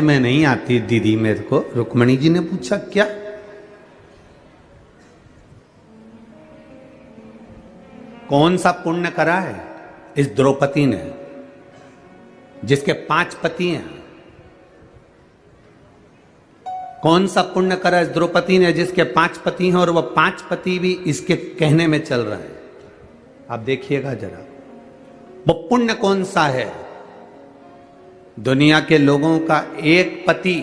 में नहीं आती दीदी मेरे को। रुक्मणी जी ने पूछा क्या? कौन सा पुण्य करा है इस द्रौपदी ने जिसके 5 पति हैं? कौन सा पुण्य करा इस द्रौपदी ने जिसके 5 पति हैं और वह 5 पति भी इसके कहने में चल रहे हैं? आप देखिएगा जरा, वो पुण्य कौन सा है? दुनिया के लोगों का एक पति,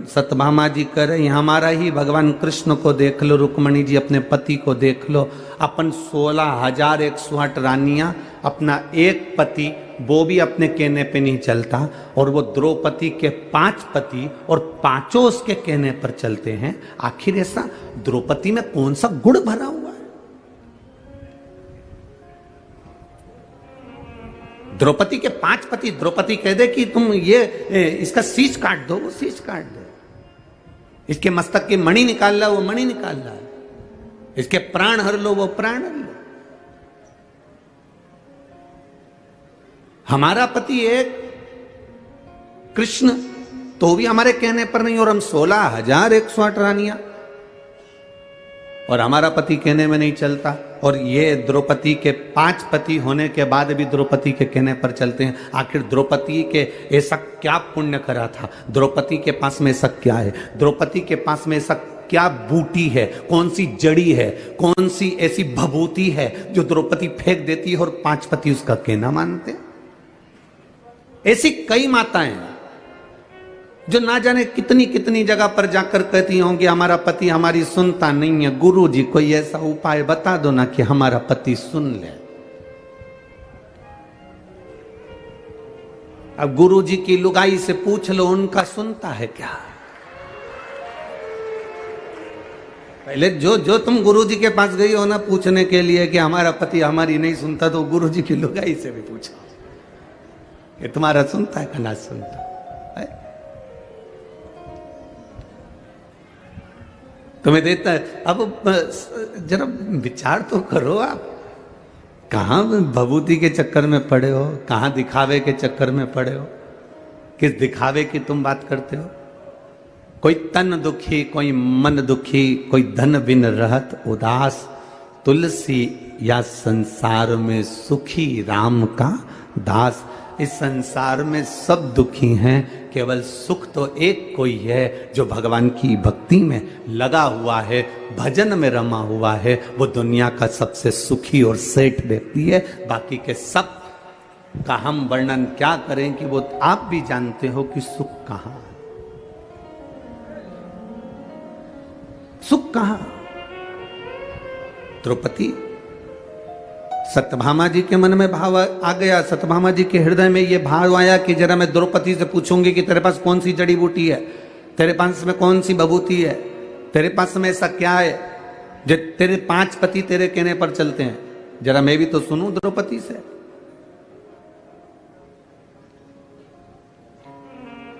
सत्यभामा जी कह रही हमारा ही भगवान कृष्ण को देख लो, रुक्मणी जी अपने पति को देख लो, अपन 16,108 रानियां, अपना एक पति वो भी अपने कहने पे नहीं चलता, और वो द्रौपदी के 5 पति और पांचों उसके कहने पर चलते हैं। आखिर ऐसा द्रौपदी में कौन सा गुण भरा हुआ है? द्रौपदी के 5 पति, द्रौपदी कह दे कि तुम ये इसका शीश काट दो, वो शीश काट दे। इसके मस्तक की मणि निकाल ला, वो मणि निकाल ला। इसके प्राण हर लो, वो प्राण हर लो। हमारा पति एक कृष्ण तो भी हमारे कहने पर नहीं, और हम 16,108 रानियां, और हमारा पति कहने में नहीं चलता। और ये द्रौपदी के 5 पति होने के बाद भी द्रौपदी के कहने पर चलते हैं। आखिर द्रौपदी के ऐसा क्या पुण्य करा था? द्रौपदी के पास में ऐसा क्या है? द्रौपदी के पास में ऐसा क्या बूटी है? कौन सी जड़ी है? कौन सी ऐसी भभूति है जो द्रौपदी फेंक देती है और 5 पति उसका कहना मानते हैं? ऐसी कई माताएं जो ना जाने कितनी कितनी जगह पर जाकर कहती होंगी हमारा पति हमारी सुनता नहीं है। गुरु जी कोई ऐसा उपाय बता दो ना कि हमारा पति सुन ले। अब गुरु जी की लुगाई से पूछ लो, उनका सुनता है क्या? पहले जो तुम गुरु जी के पास गई हो ना पूछने के लिए कि हमारा पति हमारी नहीं सुनता, तो गुरु जी की लुगाई से भी पूछो कि तुम्हारा सुनता है कि ना सुनता है? तुम्हें देता है। अब जरा विचार तो करो, आप कहां भभूति के चक्कर में पड़े हो, कहां दिखावे के चक्कर में पड़े हो? किस दिखावे की तुम बात करते हो? कोई तन दुखी, कोई मन दुखी, कोई धन बिन रहत उदास, तुलसी या संसार में सुखी राम का दास। इस संसार में सब दुखी हैं, केवल सुख तो एक कोई है जो भगवान की भक्ति में लगा हुआ है, भजन में रमा हुआ है। वो दुनिया का सबसे सुखी और सेठ व्यक्ति है। बाकी के सब का हम वर्णन क्या करें कि वो आप भी जानते हो कि सुख कहां है, सुख कहां। द्रौपदी, सत्यभामा जी के मन में भाव आ गया, सत्यभामा जी के हृदय में ये भाव आया कि जरा मैं द्रौपदी से पूछूंगी कि तेरे पास कौन सी जड़ी बूटी है, तेरे पास में कौन सी भभूति है, तेरे पास में ऐसा क्या है जो तेरे 5 पति तेरे कहने पर चलते हैं। जरा मैं भी तो सुनूं द्रौपदी से।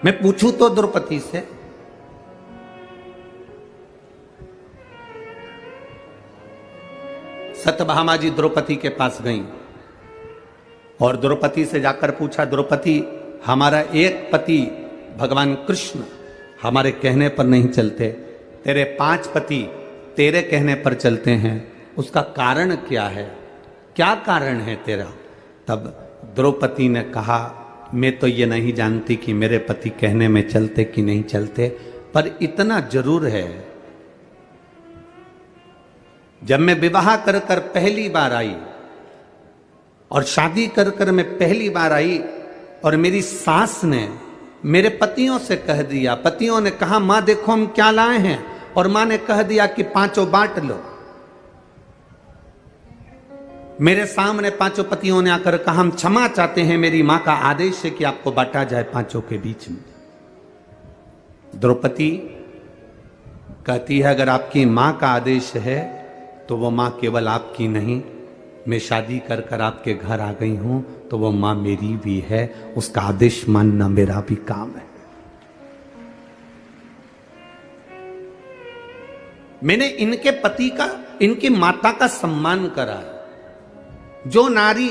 मैं पूछूं तो द्रौपदी से। सत्यभामा जी द्रौपदी के पास गईं और द्रौपदी से जाकर पूछा, द्रौपदी हमारा एक पति भगवान कृष्ण हमारे कहने पर नहीं चलते, तेरे 5 पति तेरे कहने पर चलते हैं, उसका कारण क्या है? क्या कारण है तेरा? तब द्रौपदी ने कहा, मैं तो ये नहीं जानती कि मेरे पति कहने में चलते कि नहीं चलते, पर इतना जरूर है, जब मैं विवाह कर कर पहली बार आई और शादी कर कर मैं पहली बार आई और मेरी सास ने मेरे पतियों से कह दिया, पतियों ने कहा मां देखो हम क्या लाए हैं, और मां ने कह दिया कि 5 बांट लो। मेरे सामने 5 पतियों ने आकर कहा हम क्षमा चाहते हैं, मेरी मां का आदेश है कि आपको बांटा जाए 5 के बीच में। द्रौपदी कहती है अगर आपकी मां का आदेश है तो वो मां केवल आपकी नहीं, मैं शादी कर कर आपके घर आ गई हूं तो वो मां मेरी भी है, उसका आदेश मानना मेरा भी काम है। मैंने इनके पति का, इनकी माता का सम्मान करा। जो नारी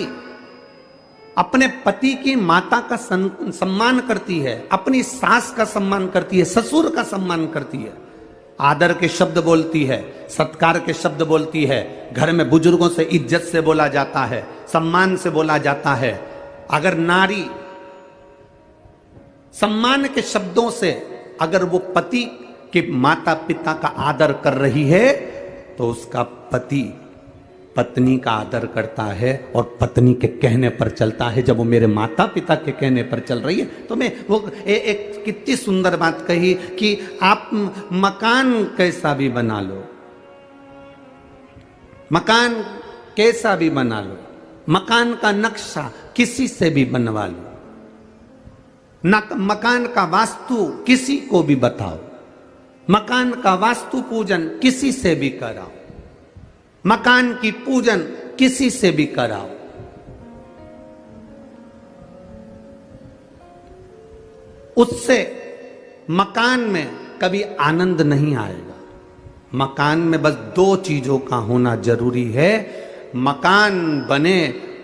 अपने पति की माता का सम्मान करती है, अपनी सास का सम्मान करती है, ससुर का सम्मान करती है, आदर के शब्द बोलती है, सत्कार के शब्द बोलती है, घर में बुजुर्गों से इज्जत से बोला जाता है, सम्मान से बोला जाता है। अगर नारी सम्मान के शब्दों से अगर वो पति के माता पिता का आदर कर रही है तो उसका पति पत्नी का आदर करता है और पत्नी के कहने पर चलता है। जब वो मेरे माता पिता के कहने पर चल रही है तो मैं वो एक कितनी सुंदर बात कही कि आप मकान कैसा भी बना लो, मकान कैसा भी बना लो, मकान का नक्शा किसी से भी बनवा लो, मकान का वास्तु किसी को भी बताओ, मकान का वास्तु पूजन किसी से भी कराओ, मकान की पूजन किसी से भी कराओ, उससे मकान में कभी आनंद नहीं आएगा। मकान में बस दो चीजों का होना जरूरी है। मकान बने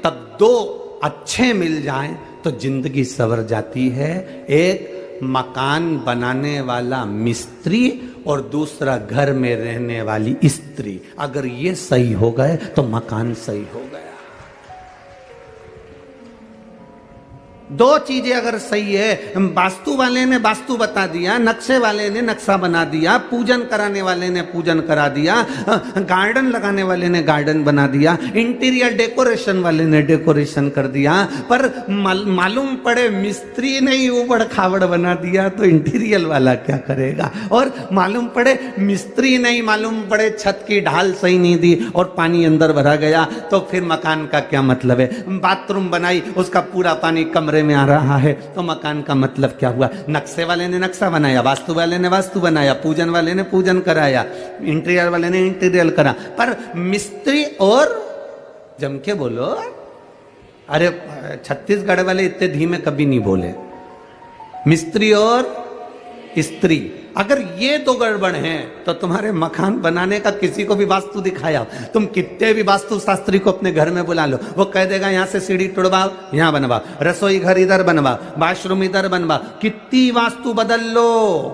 तब दो अच्छे मिल जाएं तो जिंदगी संवर जाती है। एक मकान बनाने वाला मिस्त्री और दूसरा घर में रहने वाली स्त्री। अगर ये सही हो गए तो मकान सही हो गया। दो चीजें अगर सही है, वास्तु वाले ने वास्तु बता दिया, नक्शे वाले ने नक्शा बना दिया, पूजन कराने वाले ने पूजन करा दिया, गार्डन लगाने वाले ने गार्डन बना दिया, इंटीरियर डेकोरेशन वाले ने डेकोरेशन कर दिया, पर मालूम पड़े मिस्त्री ने ही उबड़ खाबड़ बना दिया तो इंटीरियर वाला क्या करेगा। और मालूम पड़े मिस्त्री नहीं, मालूम पड़े छत की ढाल सही नहीं दी और पानी अंदर भरा गया तो फिर मकान का क्या मतलब है। बाथरूम बनाई, उसका पूरा पानी कमरे में आ रहा है तो मकान का मतलब क्या हुआ। नक्शे वाले ने नक्शा बनाया, वास्तु वाले ने वास्तु बनाया, पूजन वाले ने पूजन कराया, इंटीरियर वाले ने इंटीरियर करा, पर मिस्त्री और जम के बोलो। अरे छत्तीसगढ़ वाले इतने धीमे कभी नहीं बोले। मिस्त्री और स्त्री, अगर ये दो गड़बड़ हैं तो तुम्हारे मकान बनाने का किसी को भी वास्तु दिखाया, तुम कितने भी वास्तु शास्त्री को अपने घर में बुला लो, वो कह देगा यहां से सीढ़ी तोड़वाओ, यहां बनवाओ, रसोई घर इधर बनवाओ, वॉशरूम इधर बनवाओ, कितनी वास्तु बदल लो,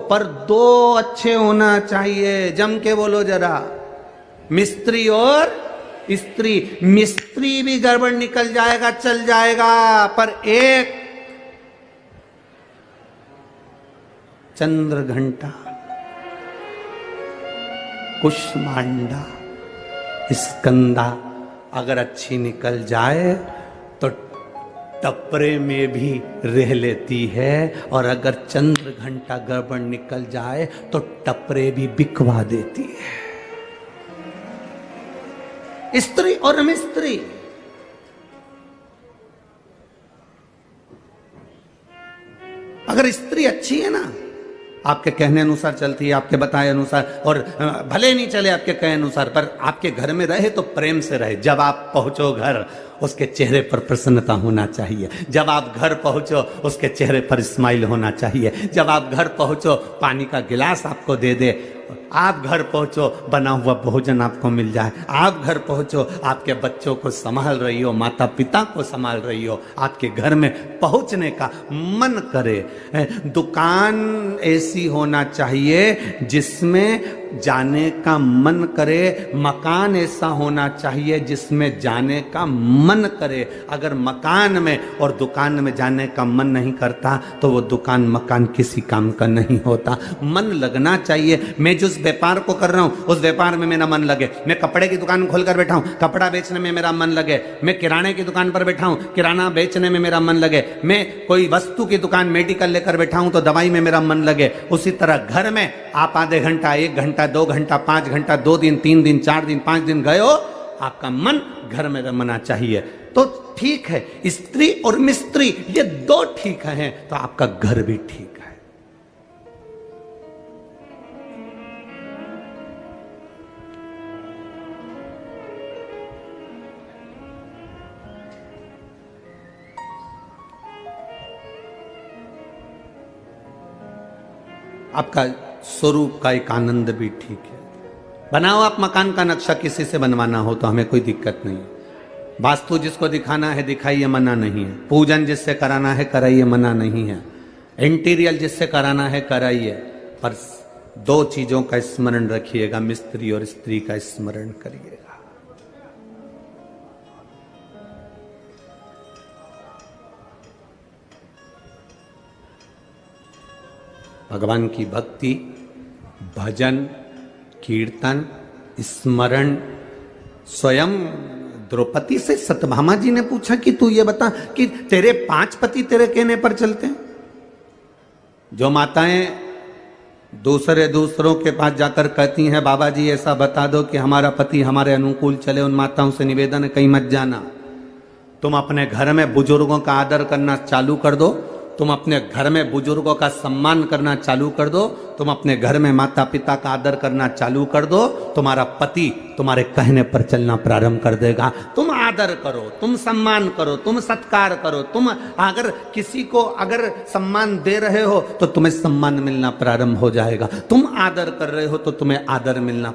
पर दो अच्छे होना चाहिए। जम के बोलो जरा, मिस्त्री और स्त्री। मिस्त्री भी गड़बड़ निकल जाएगा, चल जाएगा, पर एक चंद्र घंटा, कुष्मांडा, स्कंदा अगर अच्छी निकल जाए तो टपरे में भी रह लेती है, और अगर चंद्र घंटा गड़बड़ निकल जाए तो टपरे भी बिकवा देती है। स्त्री और मिस्त्री, अगर स्त्री अच्छी है ना, आपके कहने अनुसार चलती है, आपके बताए अनुसार, और भले नहीं चले आपके कहे अनुसार, पर आपके घर में रहे तो प्रेम से रहे। जब आप पहुंचो घर, उसके चेहरे पर प्रसन्नता होना चाहिए। जब आप घर पहुंचो, उसके चेहरे पर स्माइल होना चाहिए। जब आप घर पहुंचो, पानी का गिलास आपको दे दे। आप घर पहुंचो, बना हुआ भोजन आपको मिल जाए। आप घर पहुंचो, आपके बच्चों को संभाल रही हो, माता पिता को संभाल रही हो, आपके घर में पहुंचने का मन करे। दुकान ऐसी होना चाहिए जिसमें जाने का मन करे, मकान ऐसा होना चाहिए जिसमें जाने का मन करे। अगर मकान में और दुकान में जाने का मन नहीं करता तो वो दुकान मकान किसी काम का नहीं होता। मन लगना चाहिए। मैं जिस व्यापार को कर रहा हूं उस व्यापार में मेरा मन लगे। मैं कपड़े की दुकान खोलकर बैठा हूं, कपड़ा बेचने में मेरा मन लगे। मैं किराने की दुकान पर बैठा हूं, किराना बेचने में मेरा मन लगे। मैं कोई वस्तु की दुकान मेडिकल लेकर बैठा हूं तो दवाई में मेरा मन लगे। उसी तरह घर में आप आधे घंटा, 1 घंटा, 2 घंटा, 5 घंटा, 2 दिन, 3 दिन, 4 दिन, 5 दिन गए हो, आपका मन घर में रमना चाहिए। तो ठीक है, स्त्री और मिस्त्री ये दो ठीक हैं तो आपका घर भी ठीक है। आपका स्वरूप का एक आनंद भी ठीक है। बनाओ आप मकान का नक्शा, किसी से बनवाना हो तो हमें कोई दिक्कत नहीं। वास्तु जिसको दिखाना है दिखाइए, मना नहीं है। पूजन जिससे कराना है कराइए, मना नहीं है। इंटीरियर जिससे कराना है कराइए, पर दो चीजों का स्मरण रखिएगा, मिस्त्री और स्त्री का स्मरण करिएगा। भगवान की भक्ति, भजन, कीर्तन, स्मरण। स्वयं द्रौपदी से सत्यभामा जी ने पूछा कि तू ये बता कि तेरे 5 पति तेरे कहने पर चलते हैं? जो माताएं दूसरों के पास जाकर कहती हैं बाबा जी ऐसा बता दो कि हमारा पति हमारे अनुकूल चले, उन माताओं से निवेदन है कहीं मत जाना। तुम अपने घर में बुजुर्गों का आदर करना चालू कर दो, तुम अपने घर में बुजुर्गों का सम्मान करना चालू कर दो, तुम अपने घर में माता पिता का आदर करना चालू कर दो, तुम्हारा पति तुम्हारे कहने पर चलना प्रारंभ कर देगा। तुम आदर करो, तुम सम्मान करो, तुम सत्कार करो। तुम अगर किसी को अगर सम्मान दे रहे हो तो तुम्हें सम्मान मिलना प्रारंभ हो जाएगा। तुम आदर कर रहे हो तो तुम्हें आदर मिलना